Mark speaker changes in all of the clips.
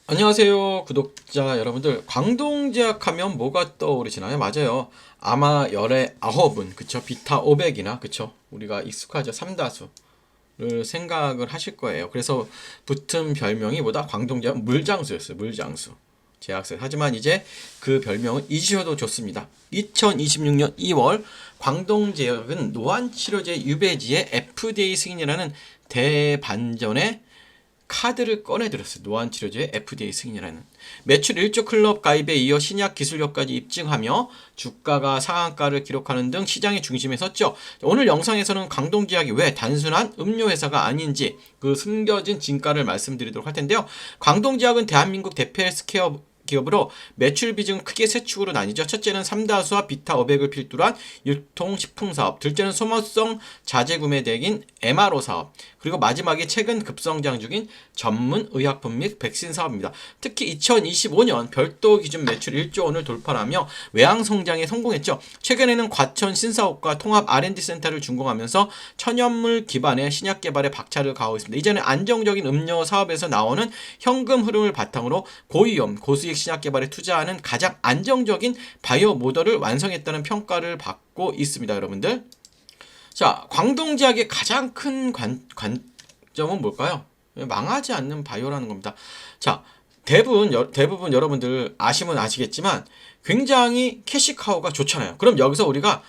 Speaker 1: 안녕하세요, 구독자 여러분들. 광동제약 하면 뭐가 떠오르시나요? 맞아요. 아마 열의 아홉은, 그쵸? 비타 500이나, 그쵸? 우리가 익숙하죠. 삼다수를 생각을 하실 거예요. 그래서 붙은 별명이 뭐다? 광동제약 물장수였어요. 물장수. 제약사. 하지만 이제 그 별명은 잊으셔도 좋습니다. 2026년 2월 광동제약은 노안치료제 유배지의 FDA 승인이라는 대반전의 카드를 꺼내들었어요. 노안치료제의 FDA 승인이라는. 매출 1조 클럽 가입에 이어 신약 기술력까지 입증하며 주가가 상한가를 기록하는 등 시장의 중심에 섰죠. 오늘 영상에서는 광동제약이 왜 단순한 음료회사가 아닌지 그 숨겨진 진가를 말씀드리도록 할 텐데요. 광동제약은 대한민국 대표 헬스케어 기업으로 매출 비중 크게 세 축으로 나뉘죠. 첫째는 삼다수와 비타 500을 필두로 한 유통식품 사업, 둘째는 소모성 자재 구매 대행인 MRO 사업, 그리고 마지막에 최근 급성장 중인 전문 의약품 및 백신 사업입니다. 특히 2025년 별도 기준 매출 1조 원을 돌파하며 외항 성장에 성공했죠. 최근에는 과천 신사옥과 통합 R&D 센터를 준공하면서 천연물 기반의 신약 개발에 박차를 가하고 있습니다. 이제는 안정적인 음료 사업에서 나오는 현금 흐름을 바탕으로 고위험, 고수익 신약 개발에 투자하는 가장 안정적인 바이오 모델을 완성했다는 평가를 받고 있습니다, 여러분들. 자, 광동제약의 가장 큰 관점은 뭘까요? 망하지 않는 바이오라는 겁니다. 자, 대부분 여러분들 아시면 아시겠지만 굉장히 캐시카우가 좋잖아요. 그럼 여기서 우리가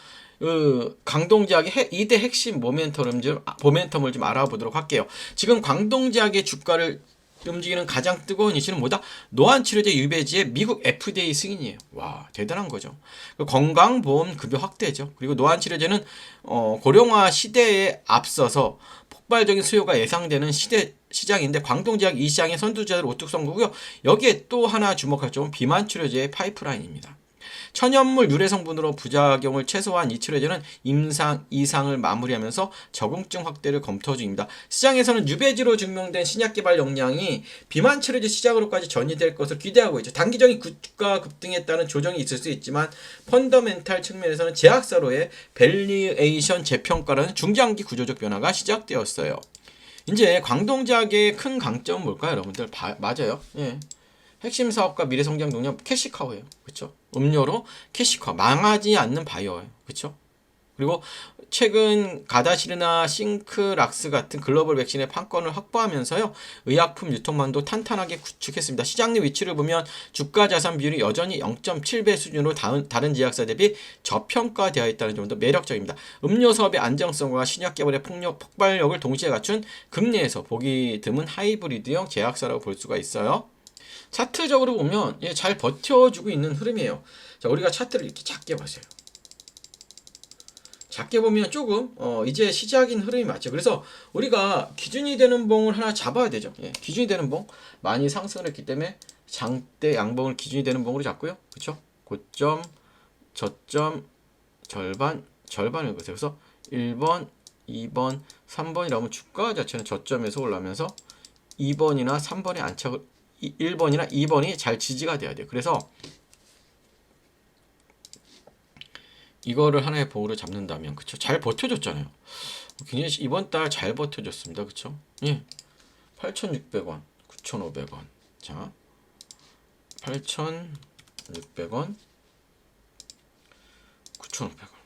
Speaker 1: 광동제약의 2대 핵심 모멘텀을 좀 알아보도록 할게요. 지금 광동제약의 주가를 움직이는 가장 뜨거운 이슈는 뭐다? 노안치료제 유배지의 미국 FDA 승인이에요. 와, 대단한 거죠. 건강보험 급여 확대죠. 그리고 노안치료제는 고령화 시대에 앞서서 폭발적인 수요가 예상되는 시장인데 광동제약 이 시장의 선두주자로 우뚝 선 거고요. 여기에 또 하나 주목할 점은 비만치료제의 파이프라인입니다. 천연물 유래 성분으로 부작용을 최소화한 이 치료제는 임상 2상을 마무리하면서 적응증 확대를 검토 중입니다. 시장에서는 유배지로 증명된 신약 개발 역량이 비만 치료제 시장으로까지 전이될 것을 기대하고 있죠. 단기적인 주가 급등에 따른 조정이 있을 수 있지만 펀더멘탈 측면에서는 제약사로의 밸리에이션 재평가라는 중장기 구조적 변화가 시작되었어요. 이제 광동제약의 큰 강점은 뭘까요, 여러분들? 맞아요. 예. 핵심 사업과 미래 성장 동력 캐시카우예요. 그렇죠? 음료로 캐시카우 망하지 않는 바이오예요. 그렇죠? 그리고 최근 가다시르나 싱크락스 같은 글로벌 백신의 판권을 확보하면서요. 의약품 유통망도 탄탄하게 구축했습니다. 시장 내 위치를 보면 주가 자산 비율이 여전히 0.7배 수준으로 다른 제약사 대비 저평가되어 있다는 점도 매력적입니다. 음료 사업의 안정성과 신약 개발의 폭발력을 동시에 갖춘 국내에서 보기 드문 하이브리드형 제약사라고 볼 수가 있어요. 차트적으로 보면 잘 버텨주고 있는 흐름이에요. 자, 우리가 차트를 이렇게 작게 보세요. 작게 보면 조금 이제 시작인 흐름이 맞죠. 그래서 우리가 기준이 되는 봉을 하나 잡아야 되죠. 기준이 되는 봉 많이 상승을 했기 때문에 장대 양봉을 기준이 되는 봉으로 잡고요. 그렇죠? 고점, 저점, 절반을 보세요. 그래서 1번, 2번, 3번이라면 주가 자체는 저점에서 올라오면서 2번이나 3번의 안착을 1번이나 2번이 잘 지지가 돼야 돼요. 그래서 이거를 하나의 봉으로 잡는다면, 그쵸? 잘 버텨줬잖아요. 굉장히 이번 달 잘 버텨줬습니다. 그쵸? 예. 8,600원, 9,500원. 자, 8,600원, 9,500원.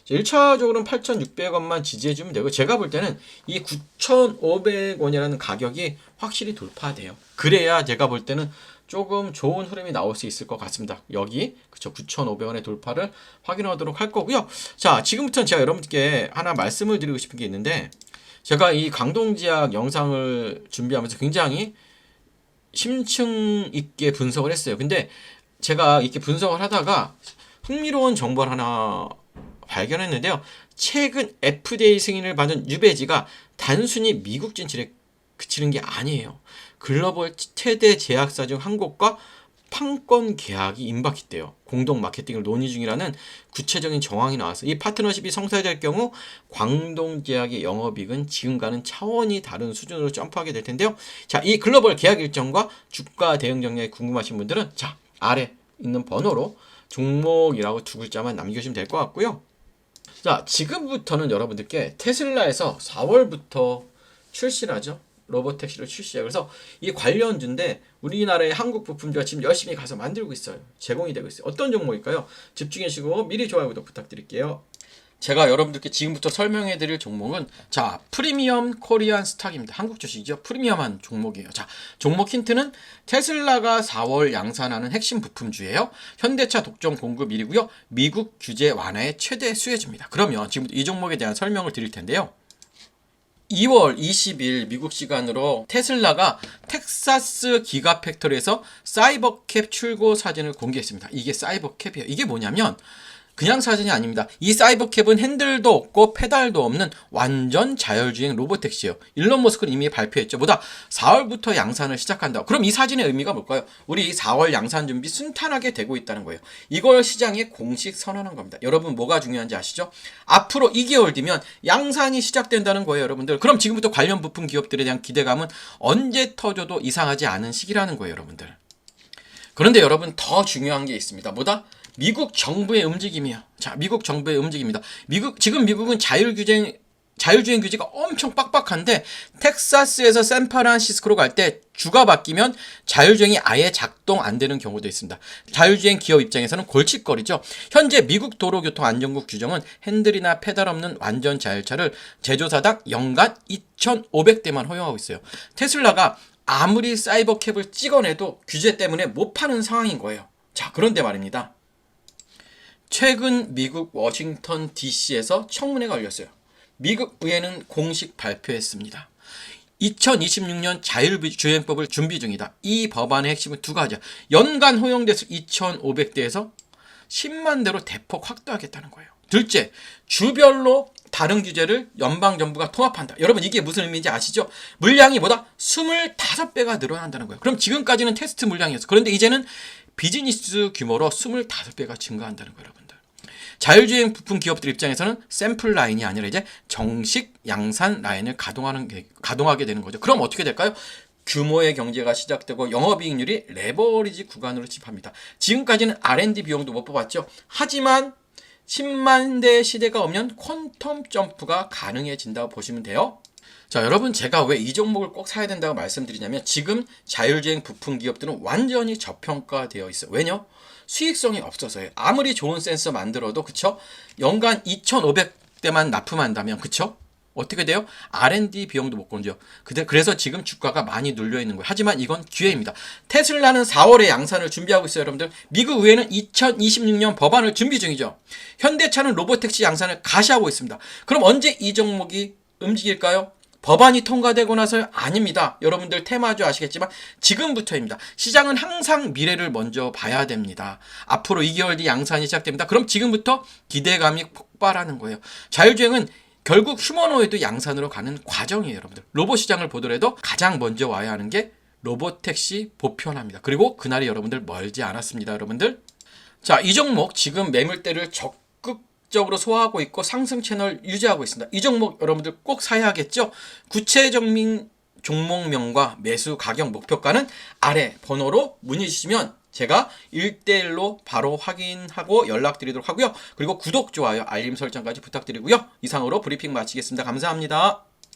Speaker 1: 1차적으로는 8,600원만 지지해주면 되고, 제가 볼 때는 이 9,500원이라는 가격이 확실히 돌파돼요. 그래야 제가 볼 때는 조금 좋은 흐름이 나올 수 있을 것 같습니다. 여기 그쵸 9,500원의 돌파를 확인하도록 할 거고요. 자, 지금부터는 제가 여러분께 하나 말씀을 드리고 싶은 게 있는데, 제가 이 광동제약 영상을 준비하면서 굉장히 심층 있게 분석을 했어요. 근데 제가 이렇게 분석을 하다가 흥미로운 정보를 하나 발견했는데요. 최근 FDA 승인을 받은 유배지가 단순히 미국 진출에 그치는 게 아니에요. 글로벌 최대 제약사 중 한 곳과 판권 계약이 임박했대요. 공동 마케팅을 논의 중이라는 구체적인 정황이 나왔어요. 이 파트너십이 성사될 경우 광동제약의 영업이익은 지금과는 차원이 다른 수준으로 점프하게 될 텐데요. 자, 이 글로벌 계약 일정과 주가 대응 전략이 궁금하신 분들은 자, 아래 있는 번호로 종목이라고 두 글자만 남겨주시면 될 것 같고요. 자, 지금부터는 여러분들께 테슬라에서 4월부터 출시하죠. 로보택시를 출시해요. 그래서 이 관련주인데 우리나라의 한국 부품주가 지금 열심히 가서 만들고 있어요. 제공이 되고 있어요. 어떤 종목일까요? 집중해주시고 미리 좋아요 구독 부탁드릴게요. 제가 여러분들께 지금부터 설명해 드릴 종목은 자 프리미엄 코리안 스탁입니다. 한국 주식이죠. 프리미엄한 종목이에요. 자 종목 힌트는 테슬라가 4월 양산하는 핵심 부품주예요. 현대차 독점 공급 1위고요. 미국 규제 완화의 최대 수혜주입니다. 그러면 지금부터 이 종목에 대한 설명을 드릴 텐데요. 2월 20일 미국 시간으로 테슬라가 텍사스 기가팩토리에서 사이버캡 출고 사진을 공개했습니다. 이게 사이버캡이에요. 이게 뭐냐면 그냥 사진이 아닙니다. 이 사이버캡은 핸들도 없고 페달도 없는 완전 자율주행 로보택시예요. 일론 머스크는 이미 발표했죠. 뭐다? 4월부터 양산을 시작한다. 그럼 이 사진의 의미가 뭘까요? 우리 4월 양산 준비 순탄하게 되고 있다는 거예요. 이걸 시장에 공식 선언한 겁니다. 여러분 뭐가 중요한지 아시죠? 앞으로 2개월 뒤면 양산이 시작된다는 거예요, 여러분들. 그럼 지금부터 관련 부품 기업들에 대한 기대감은 언제 터져도 이상하지 않은 시기라는 거예요, 여러분들. 그런데 여러분 더 중요한 게 있습니다. 뭐다? 미국 정부의 움직임이요. 자, 미국 정부의 움직임입니다. 지금 미국은 자율주행 규제가 엄청 빡빡한데 텍사스에서 샌프란시스코로 갈 때 주가 바뀌면 자율주행이 아예 작동 안 되는 경우도 있습니다. 자율주행 기업 입장에서는 골칫거리죠. 현재 미국 도로교통안전국 규정은 핸들이나 페달 없는 완전 자율차를 제조사당 연간 2,500대만 허용하고 있어요. 테슬라가 아무리 사이버캡을 찍어내도 규제 때문에 못 파는 상황인 거예요. 자, 그런데 말입니다. 최근 미국 워싱턴 DC에서 청문회가 열렸어요. 미국 의회는 공식 발표했습니다. 2026년 자율주행법을 준비 중이다. 이 법안의 핵심은 두 가지야. 연간 허용 대수 2,500대에서 10만 대로 대폭 확대하겠다는 거예요. 둘째, 주별로 다른 규제를 연방정부가 통합한다. 여러분 이게 무슨 의미인지 아시죠? 물량이 뭐다? 25배가 늘어난다는 거예요. 그럼 지금까지는 테스트 물량이었어. 그런데 이제는 비즈니스 규모로 25배가 증가한다는 거예요, 여러분들. 자율주행 부품 기업들 입장에서는 샘플 라인이 아니라 이제 정식 양산 라인을 가동하게 되는 거죠. 그럼 어떻게 될까요? 규모의 경제가 시작되고 영업이익률이 레버리지 구간으로 집합니다. 지금까지는 R&D 비용도 못 뽑았죠. 하지만 10만 대 시대가 오면 퀀텀 점프가 가능해진다고 보시면 돼요. 자, 여러분 제가 왜 이 종목을 꼭 사야 된다고 말씀드리냐면 지금 자율주행 부품 기업들은 완전히 저평가되어 있어요. 왜냐? 수익성이 없어서요. 아무리 좋은 센서 만들어도 그쵸? 연간 2,500대만 납품한다면 그쵸? 어떻게 돼요? R&D 비용도 못 건져요. 그래서 지금 주가가 많이 눌려 있는 거예요. 하지만 이건 기회입니다. 테슬라는 4월에 양산을 준비하고 있어요, 여러분들. 미국 의회는 2026년 법안을 준비 중이죠. 현대차는 로보택시 양산을 가시하고 있습니다. 그럼 언제 이 종목이 움직일까요? 법안이 통과되고 나서 아닙니다. 여러분들 테마주 아시겠지만 지금부터입니다. 시장은 항상 미래를 먼저 봐야 됩니다. 앞으로 2개월 뒤 양산이 시작됩니다. 그럼 지금부터 기대감이 폭발하는 거예요. 자율주행은 결국 휴머노이드 양산으로 가는 과정이에요, 여러분들. 로봇 시장을 보더라도 가장 먼저 와야 하는 게 로보택시 보편화입니다. 그리고 그날이 여러분들 멀지 않았습니다, 여러분들. 자, 이 종목 지금 매물대를 적극적으로 소화하고 있고 상승 채널 유지하고 있습니다. 이 종목 여러분들 꼭 사야겠죠? 구체적인 종목명과 매수 가격 목표가는 아래 번호로 문의 주시면 제가 1대1로 바로 확인하고 연락드리도록 하고요. 그리고 구독, 좋아요, 알림 설정까지 부탁드리고요. 이상으로 브리핑 마치겠습니다. 감사합니다.